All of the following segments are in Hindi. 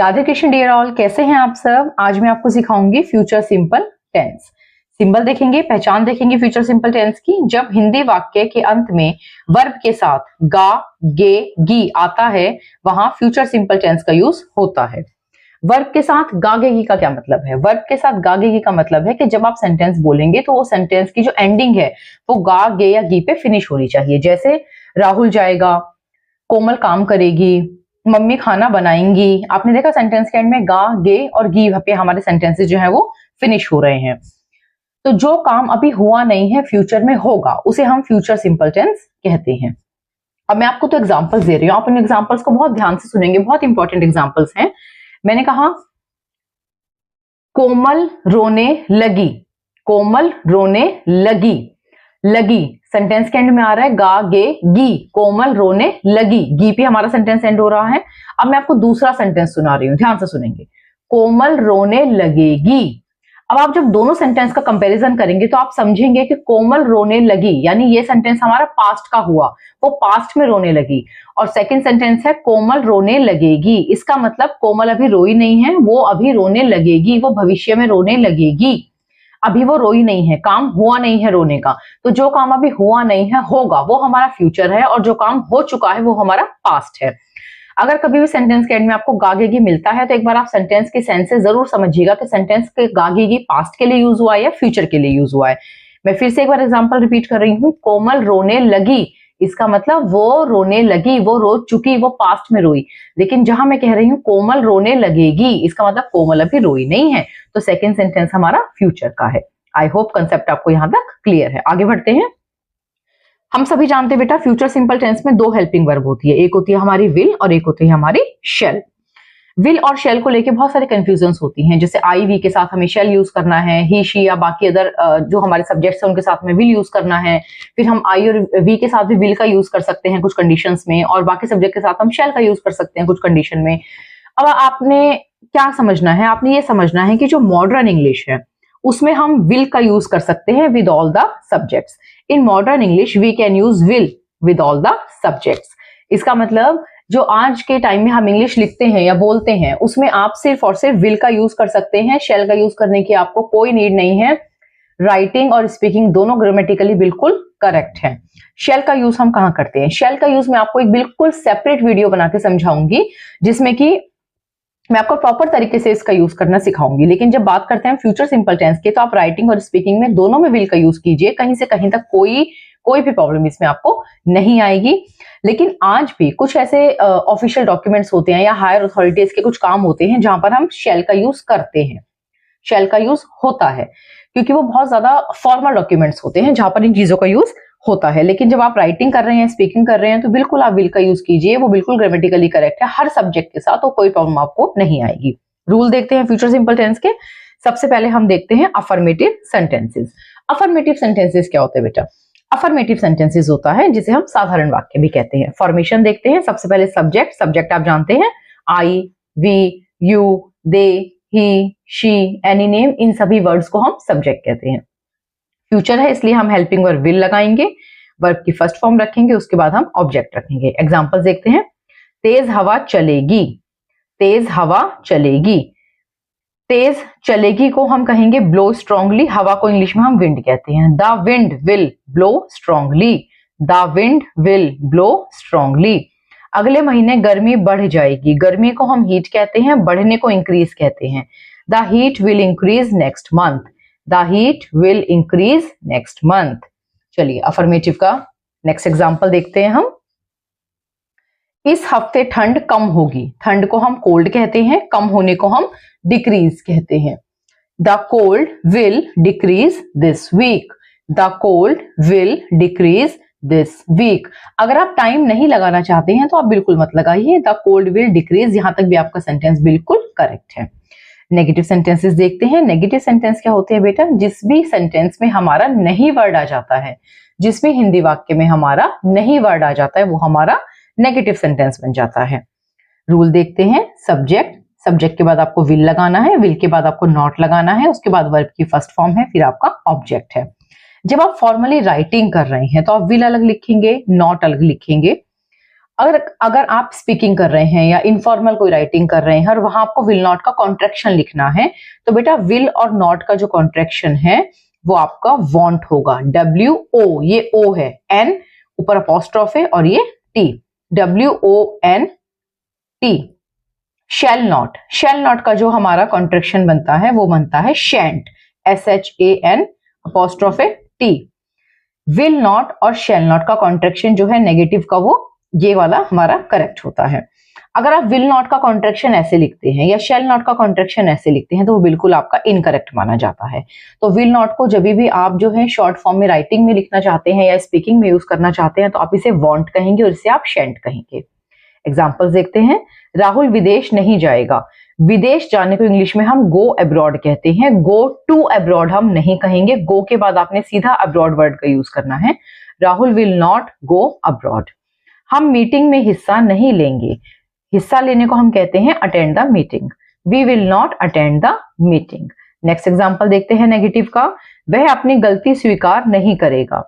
राधे कृष्ण डियर ऑल, कैसे हैं आप सब। आज मैं आपको सिखाऊंगी फ्यूचर सिंपल टेंस। सिंबल देखेंगे, पहचान देखेंगे फ्यूचर सिंपल टेंस की। जब हिंदी वाक्य के अंत में वर्ब के साथ गा, गे, गी आता है, वहां फ्यूचर सिंपल टेंस का यूज होता है। वर्ब के साथ गागेगी का क्या मतलब है? वर्ब के साथ गागेगी का मतलब है कि जब आप सेंटेंस बोलेंगे तो वो सेंटेंस की जो एंडिंग है वो गा, गे या गी पे फिनिश होनी चाहिए। जैसे राहुल जाएगा, कोमल काम करेगी, मम्मी खाना बनाएंगी। आपने देखा सेंटेंस के एंड में गा, गे और गी पे हमारे सेंटेंसेस जो है वो फिनिश हो रहे हैं। तो जो काम अभी हुआ नहीं है फ्यूचर में होगा, उसे हम फ्यूचर सिंपल टेंस कहते हैं। अब मैं आपको तो एग्जांपल्स दे रही हूं, आप उन एग्जांपल्स को बहुत ध्यान से सुनेंगे, बहुत इंपॉर्टेंट एग्जांपल्स हैं। मैंने कहा कोमल रोने लगी, कोमल रोने लगी, लगी सेंटेंस के एंड में आ रहा है गा, गे, गी। कोमल रोने लगी, गी पे हमारा सेंटेंस एंड हो रहा है। अब मैं आपको दूसरा सेंटेंस सुना रही हूं, ध्यान से सुनेंगे। कोमल रोने लगेगी। अब आप जब दोनों सेंटेंस का कंपैरिजन करेंगे तो आप समझेंगे कि कोमल रोने लगी यानी ये सेंटेंस हमारा पास्ट का हुआ, वो पास्ट में रोने लगी। और सेकंड सेंटेंस है कोमल रोने लगेगी, इसका मतलब कोमल अभी रोई नहीं है, वो अभी रोने लगेगी, वो भविष्य में रोने लगेगी। अभी वो रोई नहीं है, काम हुआ नहीं है रोने का। तो जो काम अभी हुआ नहीं है होगा, वो हमारा फ्यूचर है, और जो काम हो चुका है वो हमारा पास्ट है। अगर कभी भी सेंटेंस के एंड में आपको गागेगी मिलता है तो एक बार आप सेंटेंस के सेंस से जरूर समझिएगा कि सेंटेंस के गागेगी पास्ट के लिए यूज हुआ है या फ्यूचर के लिए यूज हुआ है। मैं फिर से एक बार एग्जांपल रिपीट कर रही हूं। कोमल रोने लगी, इसका मतलब वो रोने लगी, वो रो चुकी, वो पास्ट में रोई। लेकिन जहां मैं कह रही हूं कोमल रोने लगेगी, इसका मतलब कोमल अभी रोई नहीं है, तो सेकेंड सेंटेंस हमारा फ्यूचर का है। आई होप कंसेप्ट आपको यहां तक क्लियर है। आगे बढ़ते हैं। हम सभी जानते हैं बेटा फ्यूचर सिंपल टेंस में दो हेल्पिंग वर्ब होती है, एक होती है हमारी विल और एक होती है हमारी शेल। विल और शेल को लेके बहुत सारे कंफ्यूजन्स होती हैं, जैसे आई वी के साथ हमें शेल यूज करना है, ही शी या बाकी अदर जो हमारे सब्जेक्ट्स हैं उनके साथ में विल यूज करना है। फिर हम आई और वी के साथ भी विल का यूज कर सकते हैं कुछ कंडीशंस में, और बाकी सब्जेक्ट के साथ हम शेल का यूज कर सकते हैं कुछ कंडीशन में। अब आपने क्या समझना है? आपने ये समझना है कि जो मॉडर्न इंग्लिश है उसमें हम विल का यूज कर सकते हैं with all the subjects. In modern English we can use will with all the subjects. इसका मतलब जो आज के टाइम में हम इंग्लिश लिखते हैं या बोलते हैं उसमें आप सिर्फ और सिर्फ विल का यूज कर सकते हैं, शेल का यूज करने की आपको कोई नीड नहीं है। राइटिंग और स्पीकिंग दोनों ग्रामेटिकली बिल्कुल करेक्ट है। शेल का यूज हम कहाँ करते हैं? शेल का यूज मैं आपको एक बिल्कुल सेपरेट वीडियो बना के समझाऊंगी, जिसमें कि मैं आपको प्रॉपर तरीके से इसका यूज करना सिखाऊंगी। लेकिन जब बात करते हैं फ्यूचर सिंपल टेंस की, तो आप राइटिंग और स्पीकिंग में दोनों में विल का यूज कीजिए, कहीं से कहीं तक कोई भी प्रॉब्लम इसमें आपको नहीं आएगी। लेकिन आज भी कुछ ऐसे ऑफिशियल डॉक्यूमेंट्स होते हैं या हायर अथॉरिटीज के कुछ काम होते हैं जहां पर हम शेल का यूज करते हैं, शेल का यूज होता है, क्योंकि वो बहुत ज्यादा फॉर्मल डॉक्यूमेंट्स होते हैं जहां पर इन चीजों का यूज होता है। लेकिन जब आप राइटिंग कर रहे हैं, स्पीकिंग कर रहे हैं, तो बिल्कुल आप विल का यूज कीजिए, वो बिल्कुल ग्रामेटिकली करेक्ट है हर सब्जेक्ट के साथ, तो कोई प्रॉब्लम आपको नहीं आएगी। रूल देखते हैं फ्यूचर सिंपल टेंस के। सबसे पहले हम देखते हैं अफर्मेटिव सेंटेंसेस। अफर्मेटिव सेंटेंसेस क्या होते हैं बेटा? अफर्मेटिव सेंटेंसेस होता है जिसे हम साधारण वाक्य भी कहते हैं। फॉर्मेशन देखते हैं। सबसे पहले सब्जेक्ट। सब्जेक्ट आप जानते हैं, I, we, you, they, he, she, any name, इन सभी वर्ड्स को हम सब्जेक्ट कहते हैं। फ्यूचर है इसलिए हम हेल्पिंग वर्ब विल लगाएंगे, वर्ब की फर्स्ट फॉर्म रखेंगे, उसके बाद हम ऑब्जेक्ट रखेंगे। एग्जांपल देखते हैं। तेज हवा चलेगी, तेज हवा चलेगी। तेज चलेगी को हम कहेंगे ब्लो स्ट्रांगली, हवा को इंग्लिश में हम विंड कहते हैं। The wind will blow strongly, the wind will blow strongly. अगले महीने गर्मी बढ़ जाएगी, गर्मी को हम हीट कहते हैं, बढ़ने को इंक्रीज कहते हैं। The heat will increase next month, the heat will increase next month. चलिए अफर्मेटिव का नेक्स्ट एग्जांपल देखते हैं हम। इस हफ्ते ठंड कम होगी, ठंड को हम कोल्ड कहते हैं, कम होने को हम डिक्रीज कहते हैं। The cold will decrease this week, the cold will decrease this week. अगर आप टाइम नहीं लगाना चाहते हैं तो आप बिल्कुल मत लगाइए, द कोल्ड विल डिक्रीज, यहां तक भी आपका सेंटेंस बिल्कुल करेक्ट है। नेगेटिव सेंटेंसेस देखते हैं। नेगेटिव सेंटेंस क्या होते हैं बेटा? जिस भी सेंटेंस में हमारा नहीं वर्ड आ जाता है, जिस भी हिंदी वाक्य में हमारा नहीं वर्ड आ जाता है, वो हमारा नेगेटिव सेंटेंस बन जाता है। रूल देखते हैं। सब्जेक्ट, सब्जेक्ट के बाद आपको विल लगाना है, विल के बाद आपको नॉट लगाना है, उसके बाद वर्ब की फर्स्ट फॉर्म है, फिर आपका ऑब्जेक्ट है। जब आप फॉर्मली राइटिंग कर रहे हैं तो आप विल अलग लिखेंगे, नॉट अलग लिखेंगे। अगर आप स्पीकिंग कर रहे हैं या इनफॉर्मल कोई राइटिंग कर रहे हैं और वहां आपको विल नॉट का कॉन्ट्रैक्शन लिखना है, तो बेटा विल और नॉट का जो कॉन्ट्रैक्शन है वो आपका वॉन्ट होगा। WO, ये O है, N ऊपर अपॉस्ट्रोफ है और ये T, WONT। शैल नॉट का जो हमारा कॉन्ट्रैक्शन बनता है वो बनता है शैंट, SHAN अपॉस्ट्रोफ है T। विल नॉट और शैल नॉट का कॉन्ट्रैक्शन जो है नेगेटिव का वो ये वाला हमारा करेक्ट होता है। अगर आप विल नॉट का कॉन्ट्रैक्शन ऐसे लिखते हैं या शैल नॉट का कॉन्ट्रैक्शन ऐसे लिखते हैं तो वो बिल्कुल आपका इनकरेक्ट माना जाता है। तो विल नॉट को जब भी आप जो है शॉर्ट फॉर्म में राइटिंग में लिखना चाहते हैं या स्पीकिंग में यूज करना चाहते हैं तो आप इसे वांट कहेंगे और इसे आप शैंट कहेंगे। एग्जाम्पल देखते हैं। राहुल विदेश नहीं जाएगा। विदेश जाने को इंग्लिश में हम गो अब्रॉड कहते हैं, गो टू अब्रॉड हम नहीं कहेंगे। गो के बाद आपने सीधा अब्रॉड वर्ड का यूज करना है। Rahul will not go abroad. हम मीटिंग में हिस्सा नहीं लेंगे। हिस्सा लेने को हम कहते हैं attend the meeting. We will not attend the meeting. Next example देखते हैं नेगेटिव का। वह अपनी गलती स्वीकार नहीं करेगा।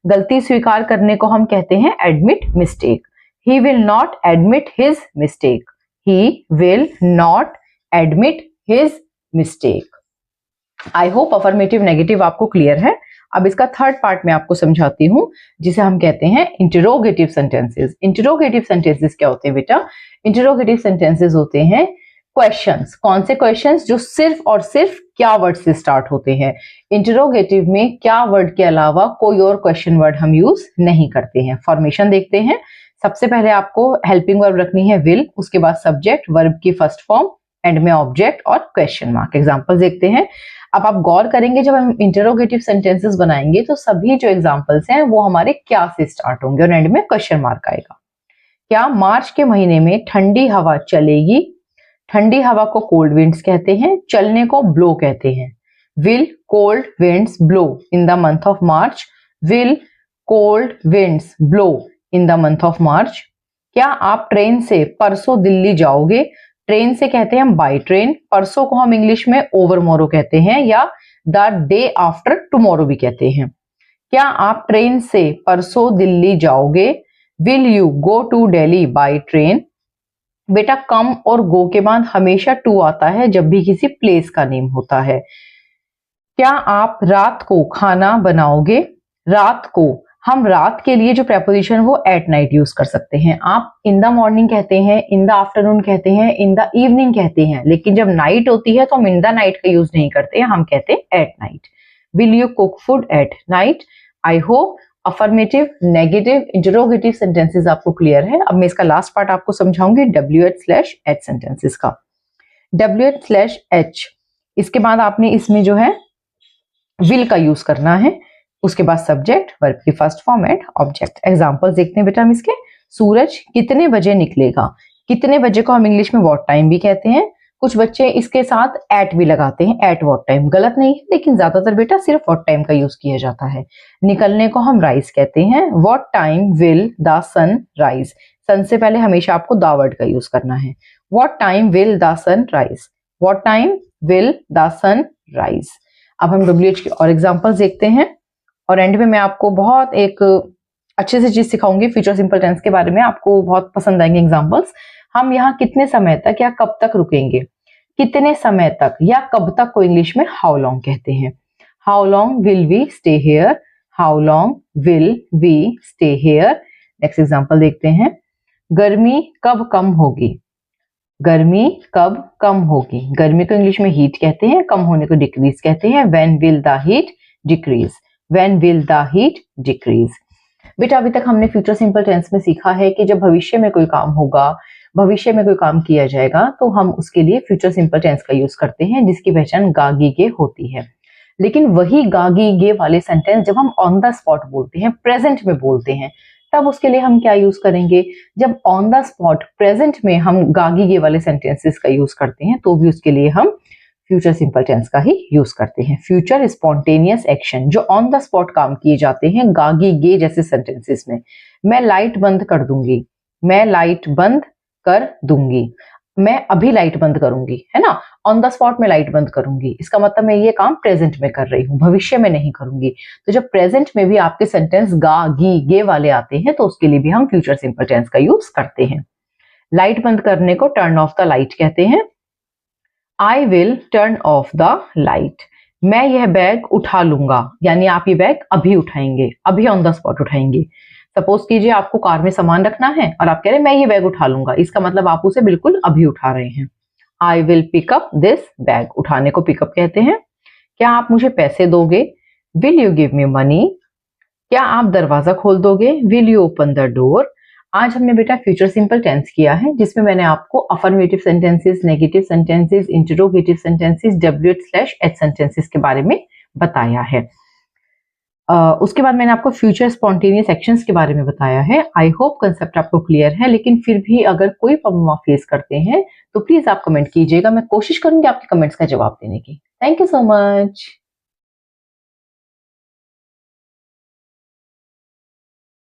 गलती स्वीकार करने को हम कहते हैं admit mistake. He will not admit his mistake. He will not admit his mistake. I hope affirmative negative आपको क्लियर है। अब इसका थर्ड पार्ट मैं आपको समझाती हूँ जिसे हम कहते हैं इंटरोगेटिव सेंटेंसेस। इंटरोगेटिव सेंटेंसेस क्या होते हैं बेटा? इंटरोगेटिव सेंटेंसेस होते हैं क्वेश्चंस। कौन से क्वेश्चंस? जो सिर्फ और सिर्फ क्या वर्ड से स्टार्ट होते हैं। इंटरोगेटिव में क्या वर्ड के अलावा कोई और क्वेश्चन वर्ड हम यूज नहीं करते हैं। फॉर्मेशन देखते हैं। सबसे पहले आपको हेल्पिंग वर्ब रखनी है विल, उसके बाद सब्जेक्ट, वर्ब की फर्स्ट फॉर्म, एंड में ऑब्जेक्ट और क्वेश्चन मार्क। एग्जांपल देखते हैं। अब आप गौर करेंगे जब हम इंटरोगेटिव सेंटेंसेस बनाएंगे तो सभी जो एग्जांपल्स हैं वो हमारे क्या से स्टार्ट होंगे और एंड में क्वेश्चन मार्क आएगा। क्या मार्च के महीने में ठंडी हवा चलेगी? ठंडी हवा को कोल्ड विंड्स कहते हैं, चलने को ब्लो कहते हैं। Will cold winds blow in the month of March? Will cold winds blow in the month of March. क्या आप ट्रेन से परसों दिल्ली जाओगे? ट्रेन से कहते हैं हम बाय ट्रेन। परसों को हम इंग्लिश में ओवरमोरो कहते हैं या द डे आफ्टर टुमारो भी कहते हैं। क्या आप ट्रेन से परसों दिल्ली जाओगे? Will you go to Delhi by train? बेटा कम और गो के बाद हमेशा टू आता है जब भी किसी प्लेस का नेम होता है। क्या आप रात को खाना बनाओगे? रात को हम रात के लिए जो प्रेपोजिशन वो एट नाइट यूज कर सकते हैं। आप इन द मॉर्निंग कहते हैं, इन द आफ्टरनून कहते हैं, इन द इवनिंग कहते हैं, लेकिन जब नाइट होती है तो हम इन द नाइट का यूज नहीं करते हैं, हम कहते हैं at night. Will you cook food at night? I hope affirmative, negative, interrogative sentences आपको क्लियर है। अब मैं इसका लास्ट पार्ट आपको समझाऊंगी WH/H सेंटेंसेस का। WH/H, इसके बाद आपने इसमें जो है विल का यूज करना है, उसके बाद सब्जेक्ट, वर्ब की first form and object. Examples देखते हैं बेटा हम इसके। सूरज कितने बजे निकलेगा? कितने बजे को हम इंग्लिश में व्हाट टाइम भी कहते हैं। कुछ बच्चे इसके साथ एट भी लगाते हैं, एट व्हाट टाइम। गलत नहीं है, लेकिन ज्यादातर बेटा सिर्फ व्हाट टाइम का यूज किया जाता है। निकलने को हम राइज कहते हैं। What time will the sun rise? Sun से पहले हमेशा आपको द वर्ड का यूज करना है। What time will the sun rise? What time will the sun rise? अब हम WH के और एग्जाम्पल्स देखते हैं और एंड में मैं आपको बहुत एक अच्छे से चीज सिखाऊंगी फ्यूचर सिंपल टेंस के बारे में, आपको बहुत पसंद आएंगे एग्जांपल्स। हम यहाँ कितने समय तक या कब तक रुकेंगे? कितने समय तक या कब तक को इंग्लिश में हाउ लॉन्ग कहते हैं। How long will we stay here? How long will we stay here? Next example देखते हैं। गर्मी कब कम होगी? गर्मी कब कम होगी? गर्मी को इंग्लिश में हीट कहते हैं, कम होने को डिक्रीज कहते हैं। When will the heat decrease? When will the heat decrease? बेटा अभी तक हमने फ्यूचर सिंपल टेंस में सीखा है कि जब भविष्य में कोई काम होगा, भविष्य में कोई काम किया जाएगा तो हम उसके लिए फ्यूचर सिंपल टेंस का यूज करते हैं जिसकी पहचान गागी गे होती है। लेकिन वही गागी गे वाले सेंटेंस जब हम ऑन द स्पॉट बोलते हैं, प्रेजेंट में बोलते हैं, तब उसके लिए हम क्या यूज करेंगे? जब ऑन द स्पॉट प्रेजेंट में हम गागी गे वाले सेंटेंसेस का यूज करते हैं तो भी उसके लिए हम फ्यूचर सिंपल टेंस का ही यूज करते हैं। फ्यूचर स्पॉन्टेनियस एक्शन जो ऑन द स्पॉट काम किए जाते हैं गागी गे जैसे सेंटेंसेस में। मैं लाइट बंद कर दूंगी। मैं लाइट बंद कर दूंगी। मैं अभी लाइट बंद करूंगी, है ना, ऑन द स्पॉट में लाइट बंद करूंगी, इसका मतलब मैं ये काम प्रेजेंट में कर रही हूँ, भविष्य में नहीं करूंगी। तो जब प्रेजेंट में भी आपके सेंटेंस गा, गी, गे वाले आते हैं तो उसके लिए भी हम फ्यूचर सिंपल टेंस का यूज करते हैं। लाइट बंद करने को टर्न ऑफ द लाइट कहते हैं। I will turn off the light, मैं यह बैग उठा लूंगा, यानी आप ये बैग अभी उठाएंगे, अभी ऑन द स्पॉट उठाएंगे। सपोज कीजिए आपको कार में सामान रखना है और आप कह रहे हैं मैं ये बैग उठा लूंगा, इसका मतलब आप उसे बिल्कुल अभी उठा रहे हैं। I will pick up this bag, उठाने को पिकअप कहते हैं। क्या आप मुझे पैसे दोगे? Will you give me money? क्या आप दरवाजा खोल दोगे? Will you open the door? आज हमने बेटा फ्यूचर सिंपल टेंस किया है, जिसमें मैंने आपको affirmative sentences, negative sentences, interrogative sentences, WH/H sentences के बारे में बताया है। उसके बाद मैंने आपको फ्यूचर स्पॉन्टेनियस एक्शंस के बारे में बताया है। आई होप कंसेप्ट आपको क्लियर है, लेकिन फिर भी अगर कोई प्रॉब्लम आप फेस करते हैं तो प्लीज आप कमेंट कीजिएगा, मैं कोशिश करूंगी आपके कमेंट्स का जवाब देने की। Thank you so much.